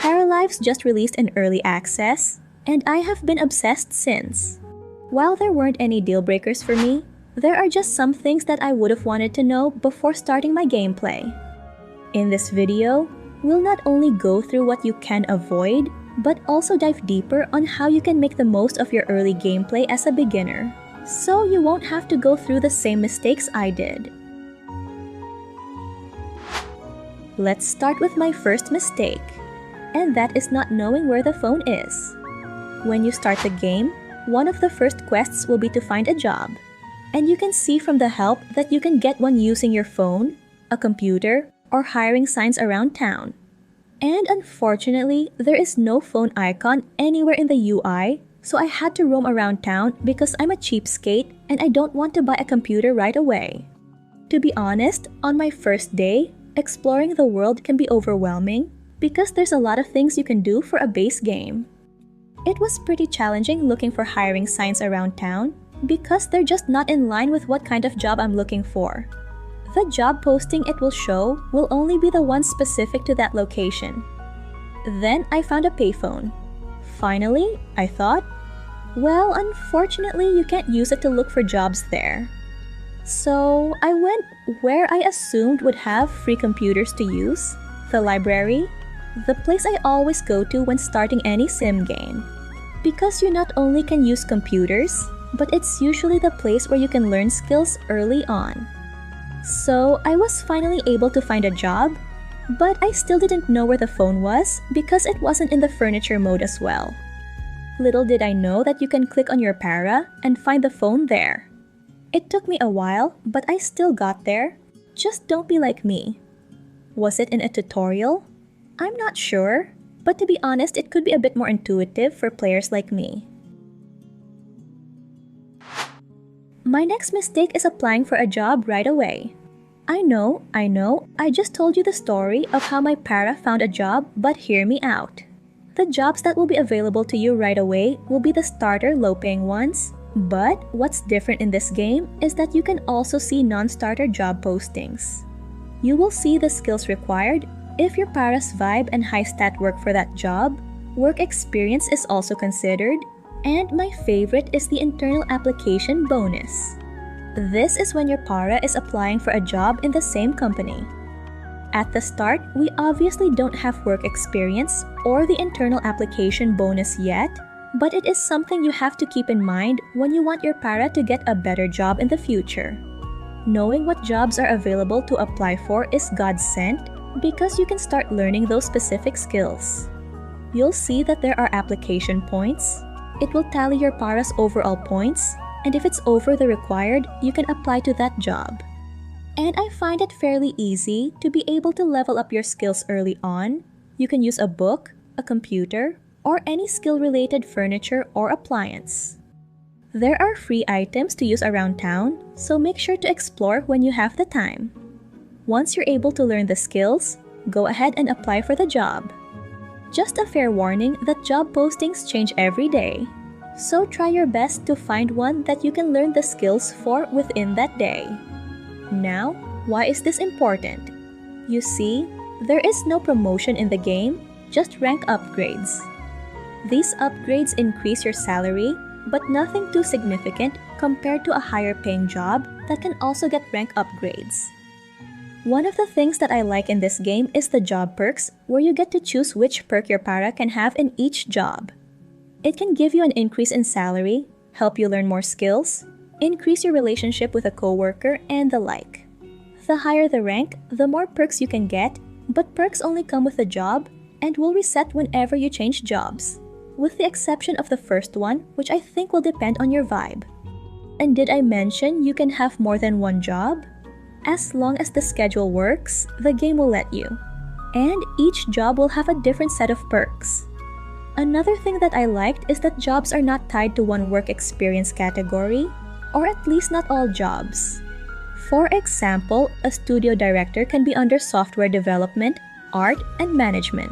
Paralives just released in early access, and I have been obsessed since. While there weren't any deal breakers for me, there are just some things that I would have wanted to know before starting my gameplay. In this video, we'll not only go through what you can avoid, but also dive deeper on how you can make the most of your early gameplay as a beginner, so you won't have to go through the same mistakes I did. Let's start with my first mistake, and that is not knowing where the phone is. When you start the game, one of the first quests will be to find a job, and you can see from the help that you can get one using your phone, a computer, or hiring signs around town. And unfortunately, there is no phone icon anywhere in the UI, so I had to roam around town because I'm a cheapskate and I don't want to buy a computer right away. To be honest, on my first day, exploring the world can be overwhelming because there's a lot of things you can do for a base game. It was pretty challenging looking for hiring signs around town because they're just not in line with what kind of job I'm looking for. The job posting it will show will only be the ones specific to that location. Then I found a payphone. Finally, I thought, well, unfortunately you can't use it to look for jobs there. So I went where I assumed would have free computers to use, the library, the place I always go to when starting any sim game. Because you not only can use computers, but it's usually the place where you can learn skills early on. So I was finally able to find a job, but I still didn't know where the phone was because it wasn't in the furniture mode as well. Little did I know that you can click on your para and find the phone there. It took me a while, but I still got there. Just don't be like me. Was it in a tutorial? I'm not sure, but to be honest, it could be a bit more intuitive for players like me. My next mistake is applying for a job right away. I know, I just told you the story of how my para found a job, but hear me out. The jobs that will be available to you right away will be the starter low-paying ones, but what's different in this game is that you can also see non-starter job postings. You will see the skills required if your para's vibe and high stat work for that job. Work experience is also considered, and my favorite is the internal application bonus. This is when your para is applying for a job in the same company. At the start, we obviously don't have work experience or the internal application bonus yet, but it is something you have to keep in mind when you want your para to get a better job in the future. Knowing what jobs are available to apply for is godsend because you can start learning those specific skills. You'll see that there are application points. It will tally your para's overall points, and if it's over the required, you can apply to that job. And I find it fairly easy to be able to level up your skills early on. You can use a book, a computer, or any skill-related furniture or appliance. There are free items to use around town, so make sure to explore when you have the time. Once you're able to learn the skills, go ahead and apply for the job. Just a fair warning that job postings change every day, so try your best to find one that you can learn the skills for within that day. Now, why is this important? You see, there is no promotion in the game, just rank upgrades. These upgrades increase your salary, but nothing too significant compared to a higher paying job that can also get rank upgrades. One of the things that I like in this game is the job perks, where you get to choose which perk your para can have in each job. It can give you an increase in salary, help you learn more skills, increase your relationship with a coworker, and the like. The higher the rank, the more perks you can get, but perks only come with the job and will reset whenever you change jobs, with the exception of the first one, which I think will depend on your vibe. And did I mention you can have more than one job? As long as the schedule works, the game will let you. And each job will have a different set of perks. Another thing that I liked is that jobs are not tied to one work experience category, or at least not all jobs. For example, a studio director can be under software development, art, and management.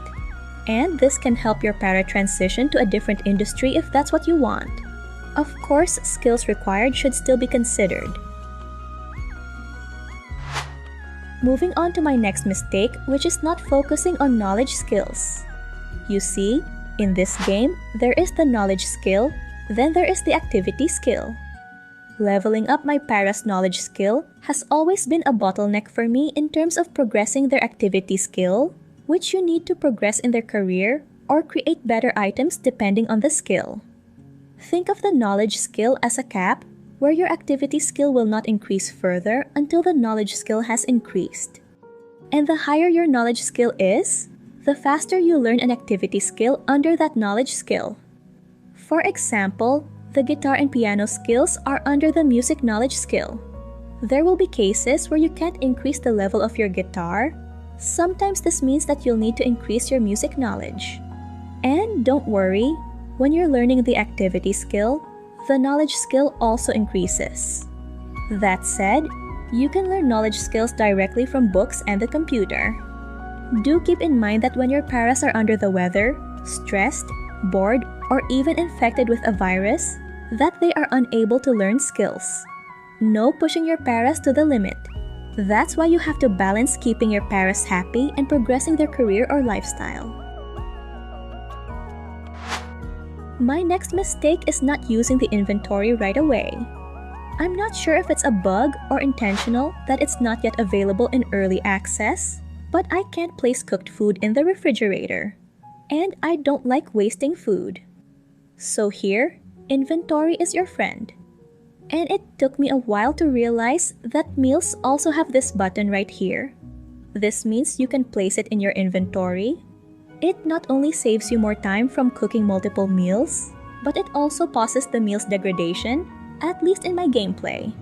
And this can help your para transition to a different industry if that's what you want. Of course, skills required should still be considered. Moving on to my next mistake, which is not focusing on knowledge skills. You see, in this game, there is the knowledge skill, then there is the activity skill. Leveling up my para's knowledge skill has always been a bottleneck for me in terms of progressing their activity skill, which you need to progress in their career or create better items depending on the skill. Think of the knowledge skill as a cap, where your activity skill will not increase further until the knowledge skill has increased. And the higher your knowledge skill is, the faster you learn an activity skill under that knowledge skill. For example, the guitar and piano skills are under the music knowledge skill. There will be cases where you can't increase the level of your guitar. Sometimes this means that you'll need to increase your music knowledge. And don't worry, when you're learning the activity skill, the knowledge skill also increases. That said, you can learn knowledge skills directly from books and the computer. Do keep in mind that when your paras are under the weather, stressed, bored, or even infected with a virus, that they are unable to learn skills. No pushing your paras to the limit. That's why you have to balance keeping your paras happy and progressing their career or lifestyle. My next mistake is not using the inventory right away. I'm not sure if it's a bug or intentional that it's not yet available in early access, but I can't place cooked food in the refrigerator. And I don't like wasting food. So here, inventory is your friend. And it took me a while to realize that meals also have this button right here. This means you can place it in your inventory. It not only saves you more time from cooking multiple meals, but it also pauses the meal's degradation, at least in my gameplay.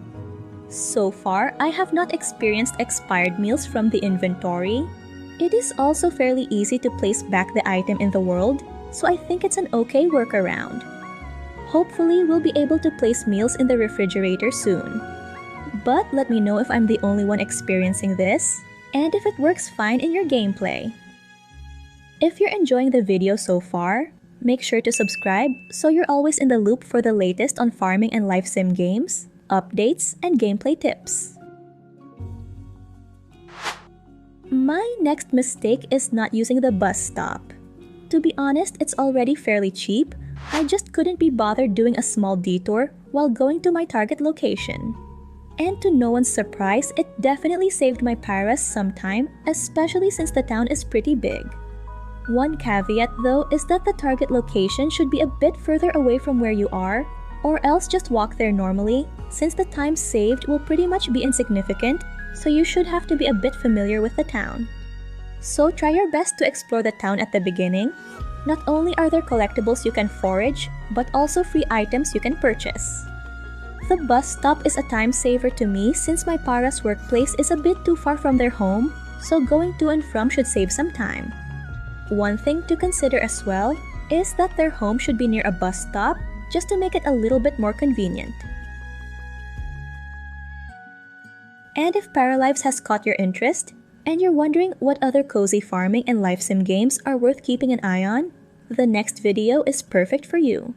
So far, I have not experienced expired meals from the inventory. It is also fairly easy to place back the item in the world, so I think it's an okay workaround. Hopefully, we'll be able to place meals in the refrigerator soon. But let me know if I'm the only one experiencing this, and if it works fine in your gameplay. If you're enjoying the video so far, make sure to subscribe so you're always in the loop for the latest on farming and life sim games, updates, and gameplay tips. My next mistake is not using the bus stop. To be honest, it's already fairly cheap. I just couldn't be bothered doing a small detour while going to my target location. And to no one's surprise, it definitely saved my paras some time, especially since the town is pretty big. One caveat though is that the target location should be a bit further away from where you are, or else just walk there normally, since the time saved will pretty much be insignificant, so you should have to be a bit familiar with the town. So try your best to explore the town at the beginning. Not only are there collectibles you can forage, but also free items you can purchase. The bus stop is a time saver to me since my para's workplace is a bit too far from their home, so going to and from should save some time. One thing to consider as well is that their home should be near a bus stop just to make it a little bit more convenient. And if Paralives has caught your interest, and you're wondering what other cozy farming and life sim games are worth keeping an eye on, the next video is perfect for you.